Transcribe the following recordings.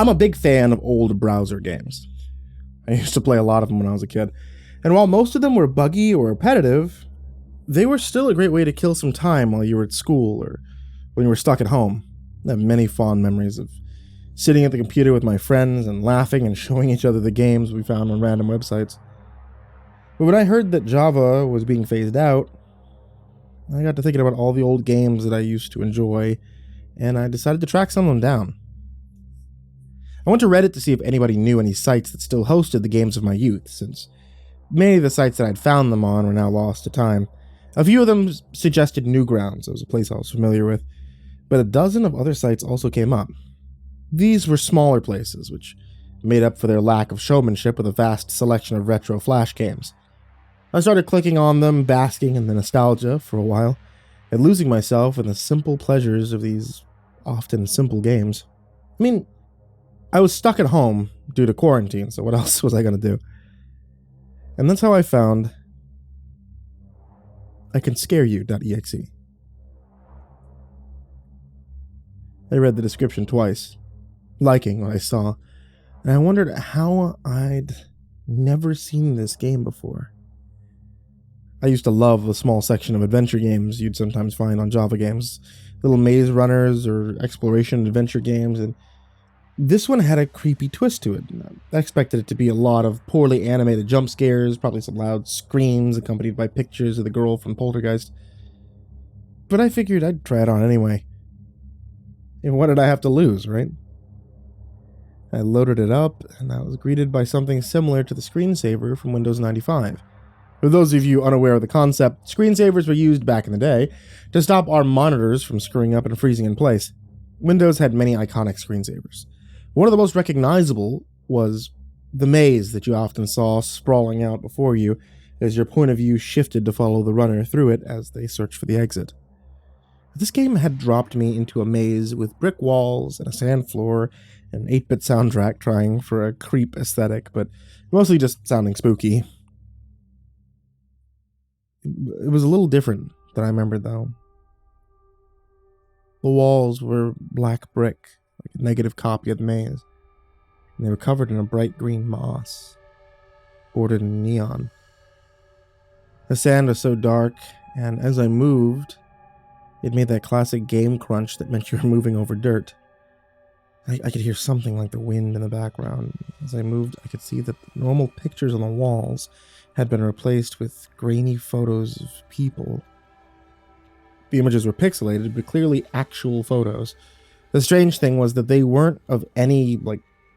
I'm a big fan of old browser games. I used to play a lot of them when I was a kid, and while most of them were buggy or repetitive, they were still a great way to kill some time while you were at school or when you were stuck at home. I have many fond memories of sitting at the computer with my friends and laughing and showing each other the games we found on random websites. But when I heard that Java was being phased out, I got to thinking about all the old games that I used to enjoy, and I decided to track some of them down. I went to Reddit to see if anybody knew any sites that still hosted the games of my youth, since many of the sites that I'd found them on were now lost to time. A few of them suggested Newgrounds, that was a place I was familiar with, but a dozen of other sites also came up. These were smaller places, which made up for their lack of showmanship with a vast selection of retro Flash games. I started clicking on them, basking in the nostalgia for a while, and losing myself in the simple pleasures of these often simple games. I mean, I was stuck at home due to quarantine, so what else was I going to do? And that's how I found ICanScareYou.exe. I read the description twice, liking what I saw, and I wondered how I'd never seen this game before. I used to love the small section of adventure games you'd sometimes find on Java games, little maze runners or exploration adventure games, and this one had a creepy twist to it. I expected it to be a lot of poorly animated jump scares, probably some loud screams accompanied by pictures of the girl from Poltergeist. But I figured I'd try it on anyway. And what did I have to lose, right? I loaded it up, and I was greeted by something similar to the screensaver from Windows 95. For those of you unaware of the concept, screensavers were used back in the day to stop our monitors from screwing up and freezing in place. Windows had many iconic screensavers. One of the most recognizable was the maze that you often saw sprawling out before you as your point of view shifted to follow the runner through it as they searched for the exit. This game had dropped me into a maze with brick walls and a sand floor and an 8-bit soundtrack trying for a creep aesthetic, but mostly just sounding spooky. It was a little different than I remembered, though. The walls were black brick, like a negative copy of the maze, and they were covered in a bright green moss, bordered in neon. The sand was so dark, and as I moved, it made that classic game crunch that meant you were moving over dirt. I could hear something like the wind in the background. As I moved, I could see that the normal pictures on the walls had been replaced with grainy photos of people. The images were pixelated, but clearly actual photos. The strange thing was that they weren't of any,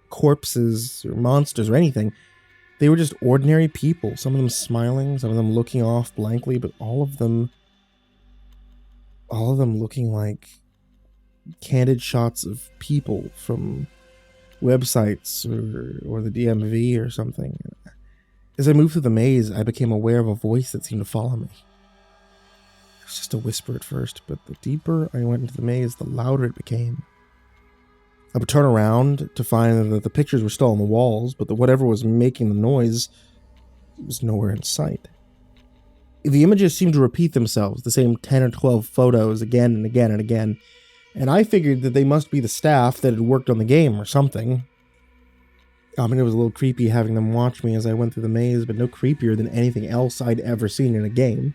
corpses or monsters or anything. They were just ordinary people, some of them smiling, some of them looking off blankly, but all of them looking like candid shots of people from websites or the DMV or something. As I moved through the maze, I became aware of a voice that seemed to follow me. It was just a whisper at first, but the deeper I went into the maze, the louder it became. I would turn around to find that the pictures were still on the walls, but that whatever was making the noise was nowhere in sight. The images seemed to repeat themselves, the same 10 or 12 photos again and again and again, and I figured that they must be the staff that had worked on the game or something. I mean, it was a little creepy having them watch me as I went through the maze, but no creepier than anything else I'd ever seen in a game.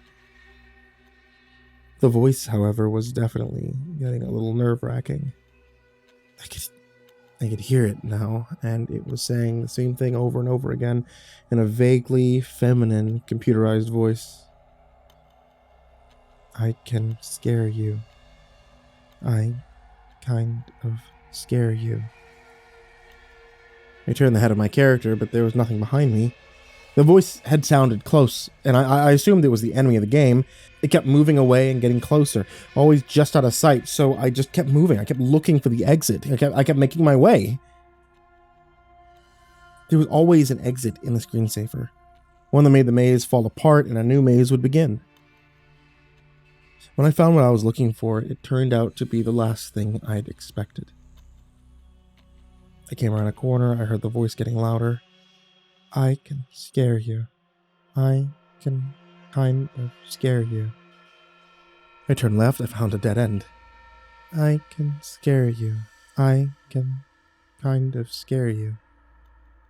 The voice, however, was definitely getting a little nerve-wracking. I could hear it now, and it was saying the same thing over and over again in a vaguely feminine, computerized voice. I can scare you. I kind of scare you. I turned the head of my character, but there was nothing behind me. The voice had sounded close, and I assumed it was the enemy of the game. It kept moving away and getting closer, always just out of sight, so I just kept moving. I kept looking for the exit. I kept making my way. There was always an exit in the screensaver, one that made the maze fall apart and a new maze would begin. When I found what I was looking for, it turned out to be the last thing I'd expected. I came around a corner, I heard the voice getting louder. I can scare you. I can kind of scare you. I turned left, I found a dead end. I can scare you. I can kind of scare you.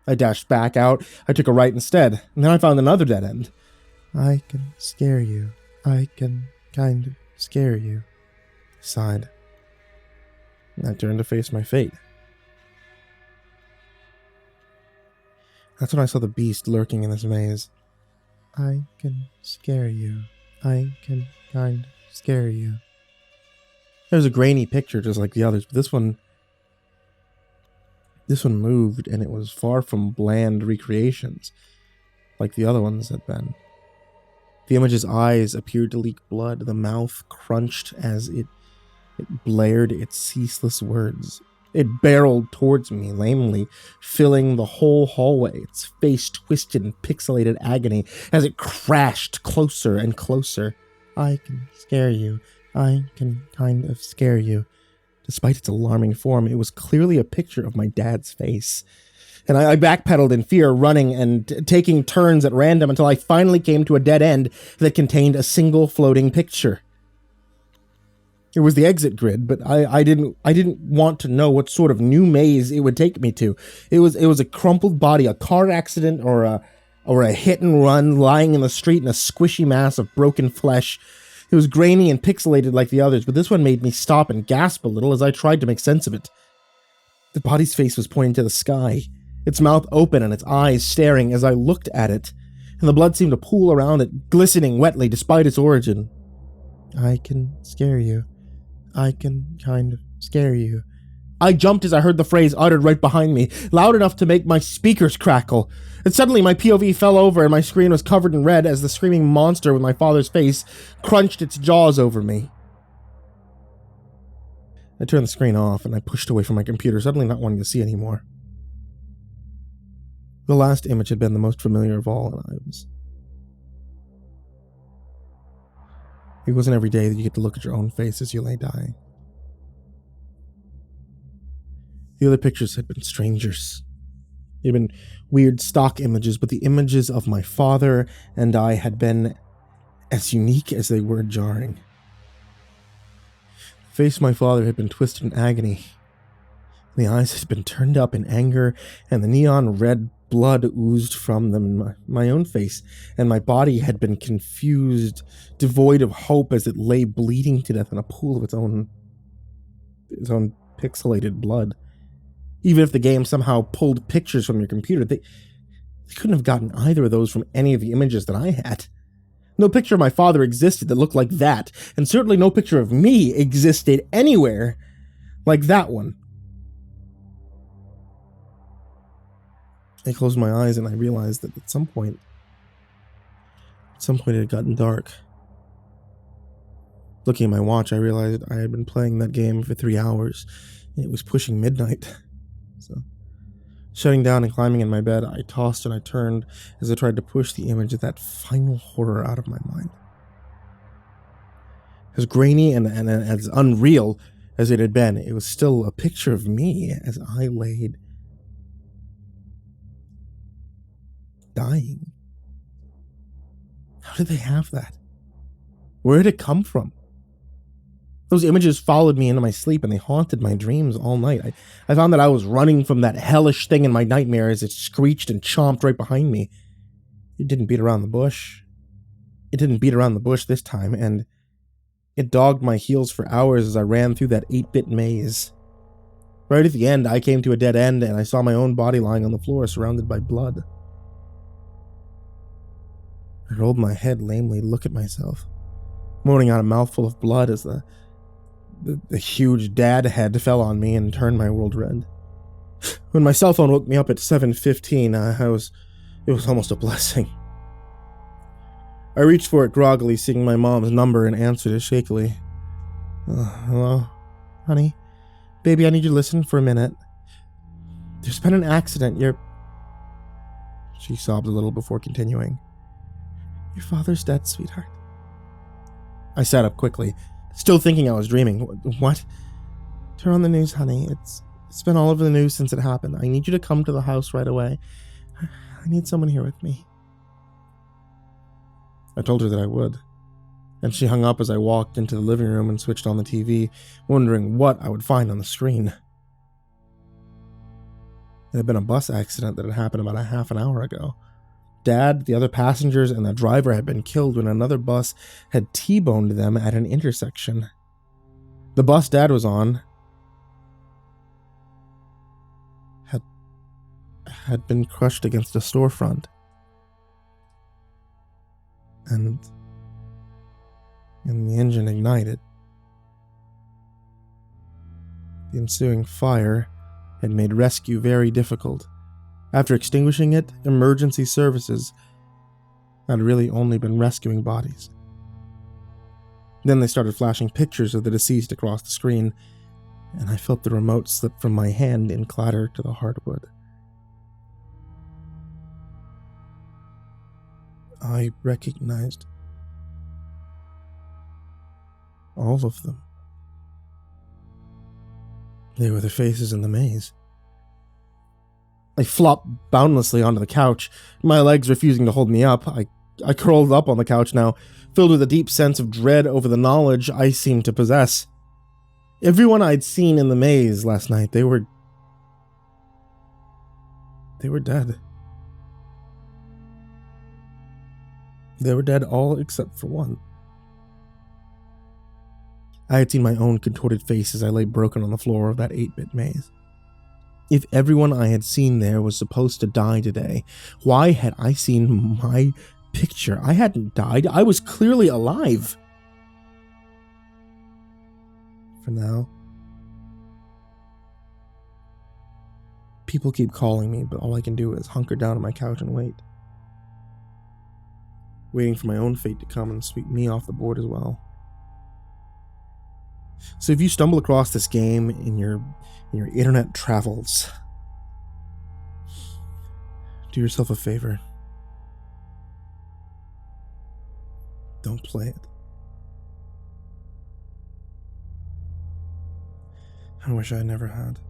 I dashed back out. I took a right instead, and then I found another dead end. I can scare you. I can kind of scare you. I sighed. I turned to face my fate. That's when I saw the beast lurking in this maze. I can scare you. I can kind of scare you. It was a grainy picture just like the others, but this one moved, and it was far from bland recreations like the other ones had been. The image's eyes appeared to leak blood. The mouth crunched as it blared its ceaseless words. It barreled towards me lamely, filling the whole hallway, its face twisted in pixelated agony as it crashed closer and closer. I can scare you. I can kind of scare you. Despite its alarming form, it was clearly a picture of my dad's face. And I backpedaled in fear, running and taking turns at random until I finally came to a dead end that contained a single floating picture. It was the exit grid, but I didn't want to know what sort of new maze it would take me to. It was a crumpled body, a car accident or a hit and run lying in the street in a squishy mass of broken flesh. It was grainy and pixelated like the others, but this one made me stop and gasp a little as I tried to make sense of it. The body's face was pointing to the sky, its mouth open and its eyes staring as I looked at it, and the blood seemed to pool around it, glistening wetly despite its origin. I can scare you. I can kind of scare you. I jumped as I heard the phrase uttered right behind me, loud enough to make my speakers crackle. And suddenly my POV fell over and my screen was covered in red as the screaming monster with my father's face crunched its jaws over me. I turned the screen off and I pushed away from my computer, suddenly not wanting to see anymore. The last image had been the most familiar of all, and it wasn't every day that you get to look at your own face as you lay dying. The other pictures had been strangers. They had been weird stock images, but the images of my father and I had been as unique as they were jarring. The face of my father had been twisted in agony. The eyes had been turned up in anger, and the neon red blood oozed from them in my own face, and my body had been confused, devoid of hope as it lay bleeding to death in a pool of its own pixelated blood. Even if the game somehow pulled pictures from your computer, they couldn't have gotten either of those from any of the images that I had. No picture of my father existed that looked like that, and certainly no picture of me existed anywhere like that one. I closed my eyes and I realized that at some point it had gotten dark. Looking at my watch, I realized I had been playing that game for 3 hours, and it was pushing midnight. So, shutting down and climbing in my bed, I tossed and I turned as I tried to push the image of that final horror out of my mind. As grainy and as unreal as it had been, it was still a picture of me as I laid dying. How did they have that? Where did it come from? Those images followed me into my sleep and they haunted my dreams all night. I found that I was running from that hellish thing in my nightmare as it screeched and chomped right behind me. It didn't beat around the bush. It didn't beat around the bush this time, and it dogged my heels for hours as I ran through that 8-bit maze. Right at the end, I came to a dead end and I saw my own body lying on the floor surrounded by blood. I rolled my head lamely to look at myself, moaning out a mouthful of blood as the huge dad head fell on me and turned my world red. When my cell phone woke me up at 7:15, it was almost a blessing. I reached for it groggily, seeing my mom's number, and answered it shakily. Hello? Honey? Baby, I need you to listen for a minute. There's been an accident. She sobbed a little before continuing. Your father's dead, sweetheart. I sat up quickly, still thinking I was dreaming. What? Turn on the news, honey. It's been all over the news since it happened. I need you to come to the house right away. I need someone here with me. I told her that I would, and she hung up as I walked into the living room and switched on the TV, wondering what I would find on the screen. It had been a bus accident that had happened about a half an hour ago. Dad, the other passengers, and the driver had been killed when another bus had T-boned them at an intersection. The bus Dad was on had been crushed against a storefront. And the engine ignited. The ensuing fire had made rescue very difficult. After extinguishing it, emergency services had really only been rescuing bodies. Then they started flashing pictures of the deceased across the screen, and I felt the remote slip from my hand and clatter to the hardwood. I recognized all of them. They were the faces in the maze. I flopped boundlessly onto the couch, my legs refusing to hold me up. I curled up on the couch now, filled with a deep sense of dread over the knowledge I seemed to possess. Everyone I'd seen in the maze last night, they were dead. They were dead all except for one. I had seen my own contorted face as I lay broken on the floor of that 8-bit maze. If everyone I had seen there was supposed to die today, why had I seen my picture? I hadn't died. I was clearly alive. For now, people keep calling me, but all I can do is hunker down on my couch and wait. Waiting for my own fate to come and sweep me off the board as well. So if you stumble across this game in your internet travels, do yourself a favor. Don't play it. I wish I never had.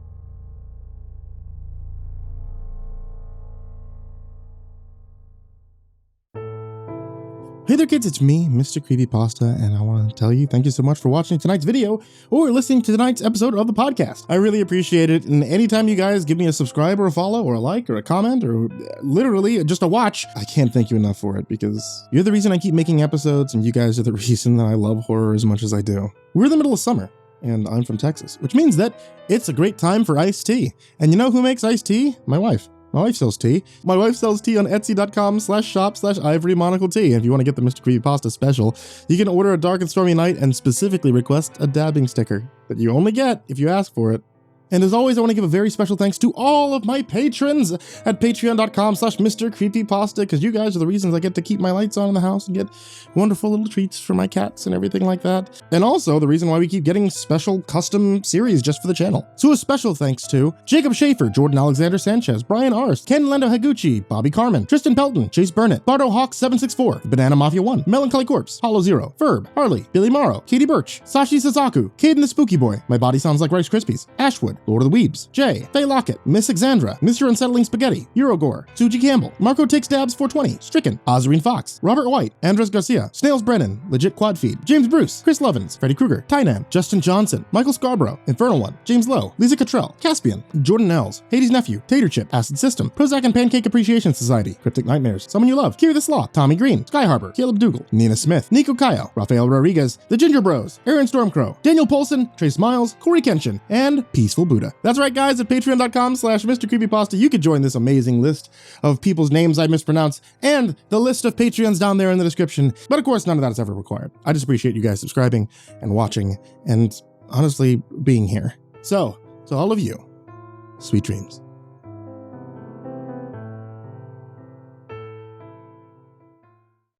Hey there kids, it's me, MrCreepyPasta, and I want to tell you thank you so much for watching tonight's video or listening to tonight's episode of the podcast. I really appreciate it, and anytime you guys give me a subscribe or a follow or a like or a comment or literally just a watch, I can't thank you enough for it because you're the reason I keep making episodes and you guys are the reason that I love horror as much as I do. We're in the middle of summer, and I'm from Texas, which means that it's a great time for iced tea. And you know who makes iced tea? My wife. My wife sells tea. My wife sells tea on Etsy.com/shop/ivorymonocletea. If you want to get the Mr. Creepypasta special, you can order a dark and stormy night and specifically request a dabbing sticker that you only get if you ask for it. And as always, I want to give a very special thanks to all of my patrons at patreon.com/MrCreepyPasta, because you guys are the reasons I get to keep my lights on in the house and get wonderful little treats for my cats and everything like that. And also the reason why we keep getting special custom series just for the channel. So a special thanks to Jacob Shaffer, Jordan Alexander Sanchez, Bryon Arce, Ken Lando Higuchi, Bobby Karman, Tristain Pelton, Chase Burnett, Bardo Hawk 764, TheBananaMafia 1, Melancholy Corpse, Hollow Zero, Ferb, Harley, Billy Morrow, Birch, Sashi Sazaku, Kayden the Spooky Boy, My Body Sounds Like Rice Krispies, AshWood, Lord of the Weebs, Jay, Feyelocket, Miss Xandra, MrUnsettlingSpaghetti, Eurogore, Suji Campbell, Marco Takes Dabs 420, Stricken, Ozarine Fox, Robert White, Andres Garcia, Snails Brennan, Legit Quad Feed, James Bruce, Chris Lovins, Freddy Krueger, Tynan, Justin Johnson, Michael Scarborough, Infernal One, James Lowe, Lisa Cottrell, Caspian, Jordan Nels, Hades Nephew, Tater Chip, Acid System, Prozac and Pancake Appreciation Society, Cryptic Nightmares, Someone You Love, Kiri the Sloth, Tommy Green, Sky Harbor, Caleb Dougal, Nina Smith, Nico Kyle, Rafael Rodriguez, The Ginger Bros, Aaron Stormcrow, Daniel Polson, Trace Miles, Corey Kenshin, and Peaceful Buddha. That's right guys, at patreon.com/MrCreepyPasta, you could join this amazing list of people's names I mispronounce and the list of Patreons down there in the description. But of course, none of that is ever required. I just appreciate you guys subscribing and watching and honestly being here. So, to all of you, sweet dreams.